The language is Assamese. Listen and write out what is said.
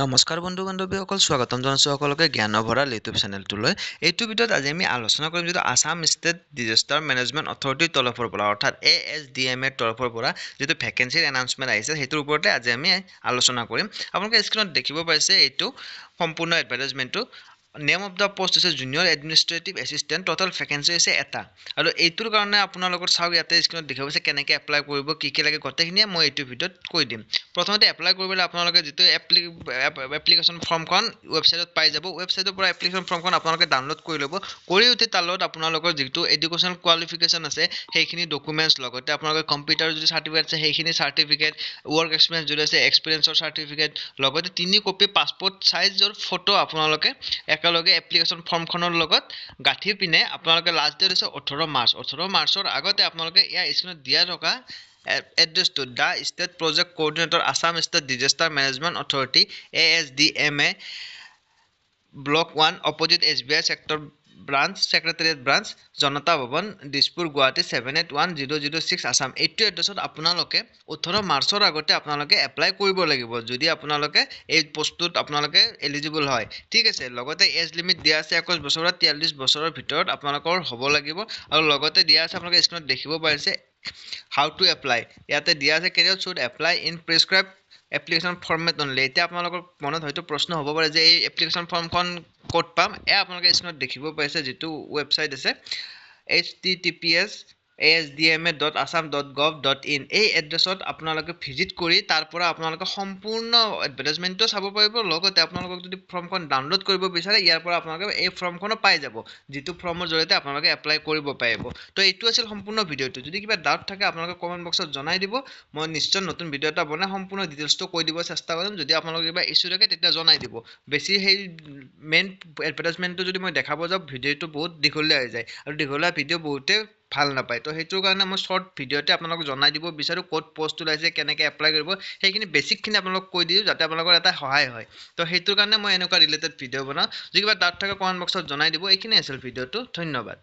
নমস্কাৰ বন্ধু বান্ধৱীসকল, স্বাগতম জনাইছোঁ সকলোকে জ্ঞান ভঁৰাল ইউটিউব চেনেলটোলৈ। এইটো ভিডিঅ'ত আজি আমি আলোচনা কৰিম যিটো আছাম ষ্টেট ডিজাষ্টাৰ মেনেজমেণ্ট অথৰিটিৰ তৰফৰ পৰা অৰ্থাৎ ASDM ৰ তৰফৰ পৰা যিটো ভেকেঞ্চিৰ এনাউন্সমেণ্ট আহিছে সেইটোৰ ওপৰতে আজি আমি আলোচনা কৰিম। আপোনালোকে স্ক্ৰীনত দেখিব পাইছে এইটো সম্পূৰ্ণ এডভাৰটাইজমেণ্টটো। নেম অফ দ্য পোষ্ট হৈছে junior administrative assistant, total vacancy হৈছে এটা। আৰু এইটোৰ কাৰণে আপোনালোকৰ চাওক ইয়াতে স্ক্ৰীনত দেখিব পাইছে কেনেকৈ এপ্লাই কৰিব, কি লাগে গোটেইখিনিয়ে মই এইটো ভিডিঅ'ত কৈ দিম। প্ৰথমতে এপ্লাই কৰিবলৈ আপোনালোকে যিটো এপ্লিকেশ্যন ফৰ্মখন ৱেবছাইটত পাই যাব। ৱেবছাইটৰ পৰা এপ্লিকেশ্যন ফৰ্মখন আপোনালোকে ডাউনলোড কৰি ল'ব। কৰি উঠি তাৰ লগত আপোনালোকৰ যিটো এডুকেশ্যন কোৱালিফিকেশ্যন আছে সেইখিনি ডকুমেণ্টছ, লগতে আপোনালোকৰ কম্পিউটাৰ যদি চাৰ্টিফিকেট আছে সেইখিনি চাৰ্টিফিকেট, ৱৰ্ক এক্সপিৰিয়েঞ্চ যদি আছে এক্সপিৰিয়েঞ্চৰ চাৰ্টিফিকেট, লগতে 3 কপি পাছপৰ্ট চাইজৰ ফটো আপোনালোকে একেলগে এপ্লিকেশ্যন ফৰ্মখনৰ লগত গাঁঠি পিনে আপোনালোকে লাষ্ট ডেট হৈছে 18 মাৰ্চ। 18 মাৰ্চৰ আগতে আপোনালোকে ইয়াৰ স্ক্ৰীনত দিয়া থকা এড্ৰেছটো the state project coordinator Assam state disaster management authority ASDMA block 1 opposite SBI sector branch, secretariat branch, Janata Bhawan, Dispur, Guwahati 781006 Assam. এইটো এড্ৰেছত আপোনালোকে 18 মাৰ্চৰ আগতে আপোনালোকে এপ্লাই কৰিব লাগিব যদি আপোনালোকে এই পোষ্টটোত আপোনালোকে এলিজিবল হয়। ঠিক আছে। লগতে এজ লিমিট দিয়া আছে 21 বছৰৰ 43 বছৰৰ ভিতৰত আপোনালোকৰ হ'ব লাগিব। আৰু লগতে দিয়া আছে আপোনালোকে স্ক্ৰীনত দেখিব পাৰিছে হাউ টু এপ্লাই। ইয়াতে দিয়া আছে career should apply in prescribe application format only. এতিয়া আপোনালোকৰ মনত হয়তো প্ৰশ্ন হ'ব পাৰে যে এই এপ্লিকেশ্যন ফৰ্মখন ক'ত পাম। আপোনালোকে স্ক্ৰীনত দেখিব পাইছে যিটো ৱেবছাইট আছে https://asdma.assam.gov.in। এই এড্ৰেছত আপোনালোকে ভিজিট কৰি তাৰ পৰা আপোনালোকে সম্পূৰ্ণ এডভাৰটাইজমেণ্টটো চাব পাৰিব। লগতে আপোনালোকক যদি ফৰ্মখন ডাউনলোড কৰিব বিচাৰে ইয়াৰ পৰা আপোনালোকে এই ফৰ্মখনো পাই যাব, যিটো ফৰ্মৰ জৰিয়তে আপোনালোকে এপ্লাই কৰিব পাৰিব। তো এইটো আছিল সম্পূৰ্ণ ভিডিঅ'টো। যদি কিবা ডাউট থাকে আপোনালোকে কমেণ্ট বক্সত জনাই দিব। মই নিশ্চয় নতুন ভিডিঅ' এটা বনাই সম্পূৰ্ণ ডিটেইলছটো কৈ দিব চেষ্টা কৰিম। যদি আপোনালোকৰ কিবা ইছ্যু থাকে তেতিয়া জনাই দিব। বেছি সেই মেইন এডভাৰটাইজমেণ্টটো যদি মই দেখাব যাওঁ ভিডিঅ'টো বহুত দীঘলীয়া হৈ যায়, আৰু দীঘলীয়া ভিডিঅ' বহুতে ভাল নাপায়। তো সেইটোৰ কাৰণে মই শ্বৰ্ট ভিডিঅ'তে আপোনালোকক জনাই দিব বিচাৰোঁ ক'ত পষ্ট ওলাইছে, কেনেকৈ এপ্লাই কৰিব, সেইখিনি বেছিকখিনি আপোনালোকক কৈ দিওঁ যাতে আপোনালোকৰ এটা সহায় হয়। তো সেইটোৰ কাৰণে মই এনেকুৱা ৰিলেটেড ভিডিঅ' বনাওঁ। যদি কিবা ডাউট থাকে কমেণ্ট বক্সত জনাই দিব। এইখিনিয়ে আছিল ভিডিঅ'টো। ধন্যবাদ।